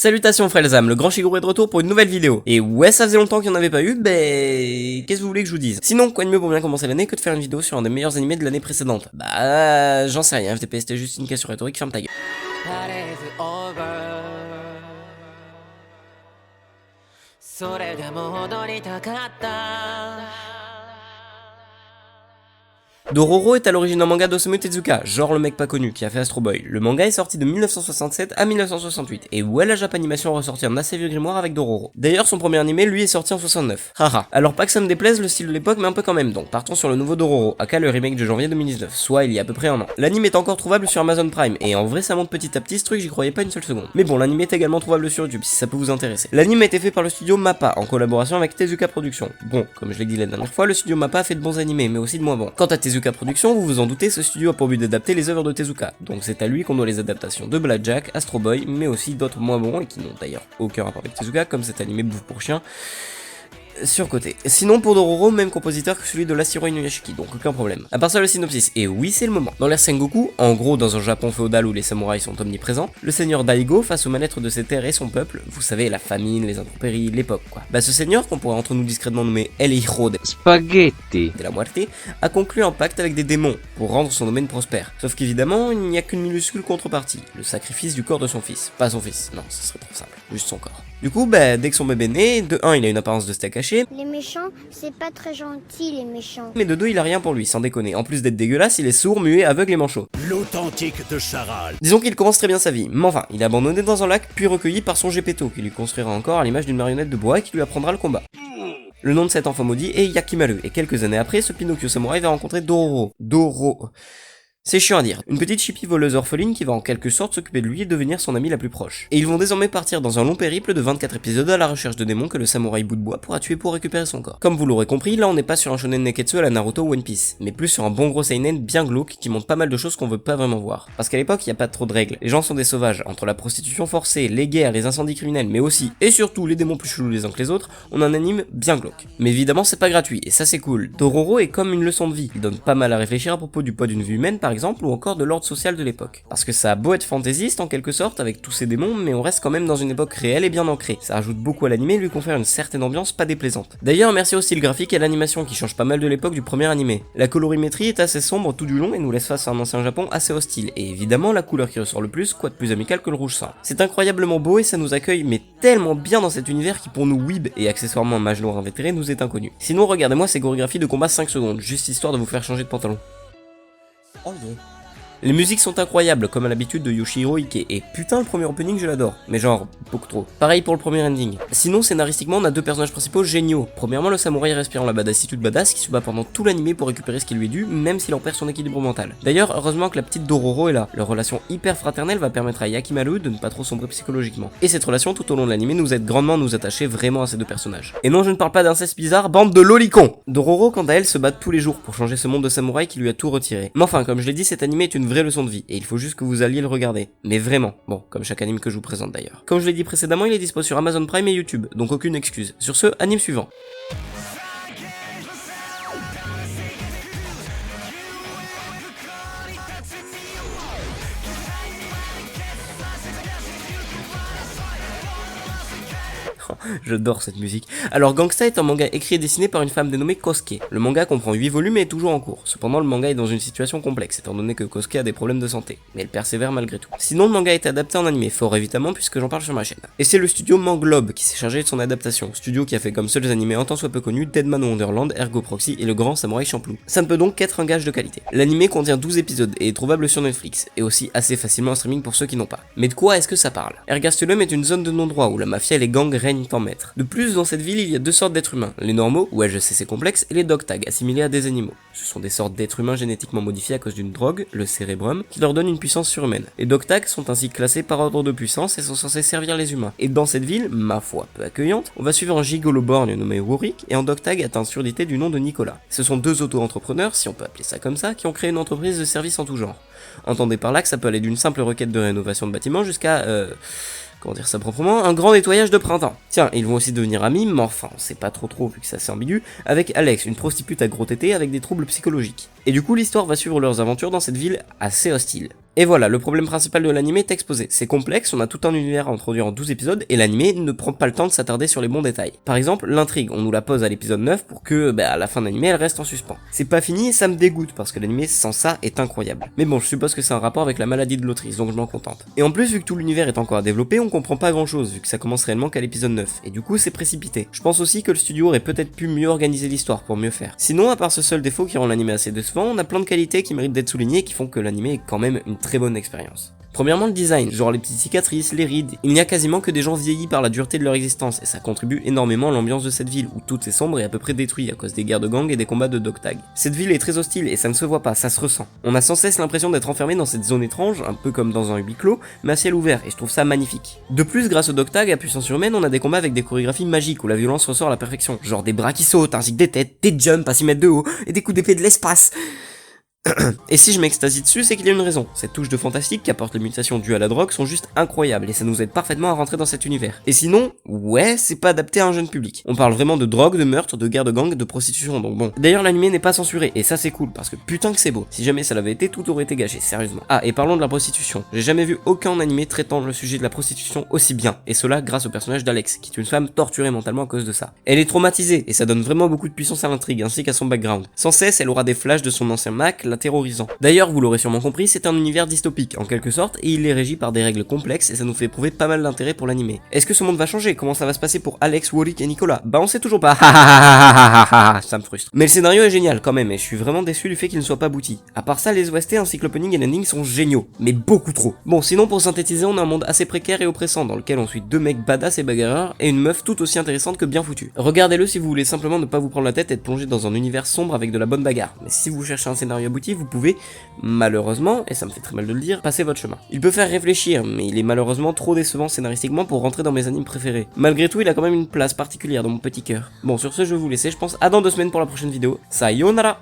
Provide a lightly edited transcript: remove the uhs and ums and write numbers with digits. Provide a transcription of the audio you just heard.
Salutations Frelzam, le grand Shiguru est de retour pour une nouvelle vidéo. Et ouais, ça faisait longtemps qu'il n'y en avait pas eu, qu'est-ce que vous voulez que je vous dise? Sinon, quoi de mieux pour bien commencer l'année que de faire une vidéo sur un des meilleurs animés de l'année précédente? Bah, j'en sais rien, FTP c'était juste une question rhétorique, ferme ta gueule. Dororo est à l'origine d'un manga d'Osamu Tezuka, genre le mec pas connu, qui a fait Astro Boy. Le manga est sorti de 1967 à 1968, et ouais, la Japanimation a ressorti un assez vieux grimoire avec Dororo. D'ailleurs, son premier animé, lui, est sorti en 69. Haha. Alors pas que ça me déplaise le style de l'époque, mais un peu quand même, donc partons sur le nouveau Dororo, aka le remake de janvier 2019, soit il y a à peu près un an. L'anime est encore trouvable sur Amazon Prime, et en vrai ça monte petit à petit, ce truc j'y croyais pas une seule seconde. Mais bon, l'anime est également trouvable sur YouTube, si ça peut vous intéresser. L'anime a été fait par le studio MAPPA, en collaboration avec Tezuka Productions. Bon, comme je l'ai dit la dernière fois, le studio MAPPA a fait de bons animés, mais aussi de moins bons. Quant à Tezuka Productions, vous vous en doutez, ce studio a pour but d'adapter les œuvres de Tezuka, donc c'est à lui qu'on doit les adaptations de Blackjack, Astro Boy, mais aussi d'autres moins bons et qui n'ont d'ailleurs aucun rapport avec Tezuka, comme cet animé Bouffe pour chien. Surcoté. Sinon pour Dororo, même compositeur que celui de l'Ashiro Inuyashiki, donc aucun problème. À part ça le synopsis, et oui c'est le moment. Dans l'ère Sengoku, en gros dans un Japon féodal où les samouraïs sont omniprésents, le seigneur Daigo face au mal-être de ses terres et son peuple, vous savez la famine, les intempéries, l'époque quoi. Bah ce seigneur, qu'on pourrait entre nous discrètement nommer El Hijo de Spaghetti la Muerte, a conclu un pacte avec des démons pour rendre son domaine prospère. Sauf qu'évidemment, il n'y a qu'une minuscule contrepartie, le sacrifice du corps de son fils. Pas son fils, non, ce serait trop simple, juste son corps. Du coup, dès que son bébé naît, de 1 il a une apparence de steak caché. Les méchants, c'est pas très gentil les méchants. Mais de 2 il a rien pour lui, sans déconner. En plus d'être dégueulasse, il est sourd, muet, aveugle et manchot. L'authentique de Charal. Disons qu'il commence très bien sa vie, mais enfin, il est abandonné dans un lac, puis recueilli par son Geppetto, qui lui construira encore à l'image d'une marionnette de bois et qui lui apprendra le combat. Le nom de cet enfant maudit est Yakimaru, et quelques années après, ce Pinocchio samouraï va rencontrer Dororo. C'est chiant à dire, une petite chippie voleuse orpheline qui va en quelque sorte s'occuper de lui et devenir son amie la plus proche. Et ils vont désormais partir dans un long périple de 24 épisodes à la recherche de démons que le samouraï bout de bois pourra tuer pour récupérer son corps. Comme vous l'aurez compris, là on n'est pas sur un shonen neketsu à la Naruto ou One Piece, mais plus sur un bon gros seinen bien glauque qui montre pas mal de choses qu'on veut pas vraiment voir. Parce qu'à l'époque, il y a pas trop de règles, les gens sont des sauvages, entre la prostitution forcée, les guerres, les incendies criminels, mais aussi, et surtout, les démons plus chelous les uns que les autres, on a un anime bien glauque. Mais évidemment c'est pas gratuit, et ça c'est cool. Dororo est comme une leçon de vie, il donne pas mal à réfléchir à propos du poids d'une vie humaine par exemple, ou encore de l'ordre social de l'époque. Parce que ça a beau être fantaisiste en quelque sorte avec tous ces démons, mais on reste quand même dans une époque réelle et bien ancrée. Ça ajoute beaucoup à l'animé et lui confère une certaine ambiance pas déplaisante. D'ailleurs merci au style graphique et à l'animation qui change pas mal de l'époque du premier animé. La colorimétrie est assez sombre tout du long et nous laisse face à un ancien Japon assez hostile, et évidemment la couleur qui ressort le plus, quoi de plus amical que le rouge sang. C'est incroyablement beau et ça nous accueille mais tellement bien dans cet univers qui pour nous weeb et accessoirement mage noir invétéré nous est inconnu. Sinon regardez-moi ces chorégraphies de combat 5 secondes, juste histoire de vous faire changer de pantalon. Oh yeah. Les musiques sont incroyables, comme à l'habitude de Yoshihiro Ike, et putain le premier opening je l'adore, mais genre, beaucoup trop. Pareil pour le premier ending. Sinon, scénaristiquement, on a deux personnages principaux géniaux. Premièrement, le samouraï respirant la badassitude badass qui se bat pendant tout l'animé pour récupérer ce qui lui est dû, même s'il en perd son équilibre mental. D'ailleurs, heureusement que la petite Dororo est là. Leur relation hyper fraternelle va permettre à Yakimaru de ne pas trop sombrer psychologiquement. Et cette relation, tout au long de l'animé, nous aide grandement à nous attacher vraiment à ces deux personnages. Et non, je ne parle pas d'inceste bizarre, bande de lolicons. Dororo, quant à elle, se bat tous les jours pour changer ce monde de samouraï qui lui a tout retiré. Mais enfin, comme je l'ai dit, cet animé est une vraie leçon de vie, et il faut juste que vous alliez le regarder. Mais vraiment, bon, comme chaque anime que je vous présente d'ailleurs. Comme je l'ai dit précédemment, il est dispo sur Amazon Prime et YouTube, donc aucune excuse. Sur ce, anime suivant. J'adore cette musique. Alors Gangsta est un manga écrit et dessiné par une femme dénommée Kosuke. Le manga comprend 8 volumes et est toujours en cours. Cependant le manga est dans une situation complexe étant donné que Kosuke a des problèmes de santé. Mais elle persévère malgré tout. Sinon le manga est adapté en animé, fort évidemment puisque j'en parle sur ma chaîne. Et c'est le studio Manglobe qui s'est chargé de son adaptation. Studio qui a fait comme seuls animés en tant soit peu connus Deadman Wonderland, Ergo Proxy et le grand Samouraï Champloo. Ça ne peut donc qu'être un gage de qualité. L'animé contient 12 épisodes et est trouvable sur Netflix, et aussi assez facilement en streaming pour ceux qui n'ont pas. Mais de quoi est-ce que ça parle? Ergastulum est une zone de non-droit où la mafia et les gangs règnent en maître. De plus, dans cette ville, il y a deux sortes d'êtres humains, les normaux, ouais je sais c'est complexe, et les dog tags, assimilés à des animaux. Ce sont des sortes d'êtres humains génétiquement modifiés à cause d'une drogue, le cérébrum, qui leur donne une puissance surhumaine. Les dog tags sont ainsi classés par ordre de puissance et sont censés servir les humains. Et dans cette ville, ma foi peu accueillante, on va suivre un gigolo borgne nommé Rurik et un dog tag atteint de surdité du nom de Nicolas. Ce sont deux auto-entrepreneurs, si on peut appeler ça comme ça, qui ont créé une entreprise de services en tout genre. Entendez par là que ça peut aller d'une simple requête de rénovation de bâtiment jusqu'à comment dire ça proprement, un grand nettoyage de printemps. Tiens, ils vont aussi devenir amis, mais enfin, on sait pas trop vu que c'est assez ambigu, avec Alex, une prostituée à gros tétés avec des troubles psychologiques. Et du coup, l'histoire va suivre leurs aventures dans cette ville assez hostile. Et voilà, le problème principal de l'anime est exposé. C'est complexe, on a tout un univers à introduire en 12 épisodes, et l'anime ne prend pas le temps de s'attarder sur les bons détails. Par exemple, l'intrigue, on nous la pose à l'épisode 9 pour que, à la fin de l'anime, elle reste en suspens. C'est pas fini et ça me dégoûte, parce que l'anime sans ça est incroyable. Mais bon, je suppose que c'est un rapport avec la maladie de l'autrice, donc je m'en contente. Et en plus, vu que tout l'univers est encore à développer, on comprend pas grand chose, vu que ça commence réellement qu'à l'épisode 9, et du coup c'est précipité. Je pense aussi que le studio aurait peut-être pu mieux organiser l'histoire pour mieux faire. Sinon, à part ce seul défaut qui rend l'anime assez décevant, on a plein de qualités qui méritent d'être soulignées et qui font que l'anime est quand même une très bonne expérience. Premièrement, le design, genre les petites cicatrices, les rides, il n'y a quasiment que des gens vieillis par la dureté de leur existence, et ça contribue énormément à l'ambiance de cette ville, où tout est sombre et à peu près détruit à cause des guerres de gangs et des combats de dog tag. Cette ville est très hostile, et ça ne se voit pas, ça se ressent. On a sans cesse l'impression d'être enfermé dans cette zone étrange, un peu comme dans un huis clos, mais à ciel ouvert, et je trouve ça magnifique. De plus, grâce au dog tag à puissance surhumaine, on a des combats avec des chorégraphies magiques, où la violence ressort à la perfection, genre des bras qui sautent, ainsi que des têtes, des jumps à 6 mètres de haut, et des coups d'épée de l'espace. Et si je m'extasie dessus, c'est qu'il y a une raison. Ces touches de fantastique qu'apportent les mutations dues à la drogue sont juste incroyables et ça nous aide parfaitement à rentrer dans cet univers. Et sinon, ouais, c'est pas adapté à un jeune public. On parle vraiment de drogue, de meurtre, de guerre de gang, de prostitution, donc bon. D'ailleurs, l'anime n'est pas censuré et ça c'est cool parce que putain que c'est beau. Si jamais ça l'avait été, tout aurait été gâché, sérieusement. Ah, et parlons de la prostitution. J'ai jamais vu aucun animé traitant le sujet de la prostitution aussi bien, et cela grâce au personnage d'Alex, qui est une femme torturée mentalement à cause de ça. Elle est traumatisée et ça donne vraiment beaucoup de puissance à l'intrigue ainsi qu'à son background. Sans cesse, elle aura des flashs de son ancien Mac, la terrorisant. D'ailleurs, vous l'aurez sûrement compris, c'est un univers dystopique, en quelque sorte, et il est régi par des règles complexes, et ça nous fait éprouver pas mal d'intérêt pour l'animé. Est-ce que ce monde va changer? Comment ça va se passer pour Alex, Warwick et Nicolas? Bah on sait toujours pas, ça me frustre. Mais le scénario est génial quand même, et je suis vraiment déçu du fait qu'il ne soit pas abouti. À part ça, les OST ainsi que l'opening et l'ending sont géniaux, mais beaucoup trop. Bon, sinon pour synthétiser, on a un monde assez précaire et oppressant, dans lequel on suit deux mecs badass et bagarreurs, et une meuf tout aussi intéressante que bien foutue. Regardez-le si vous voulez simplement ne pas vous prendre la tête et être plongé dans un univers sombre avec de la bonne bagarre. Mais si vous cherchez un scénario abouti, vous pouvez, malheureusement, et ça me fait très mal de le dire, passez votre chemin. Il peut faire réfléchir, mais il est malheureusement trop décevant scénaristiquement pour rentrer dans mes animes préférés. Malgré tout, il a quand même une place particulière dans mon petit cœur. Bon, sur ce, je vais vous laisser, je pense à dans 2 semaines pour la prochaine vidéo. Sayonara!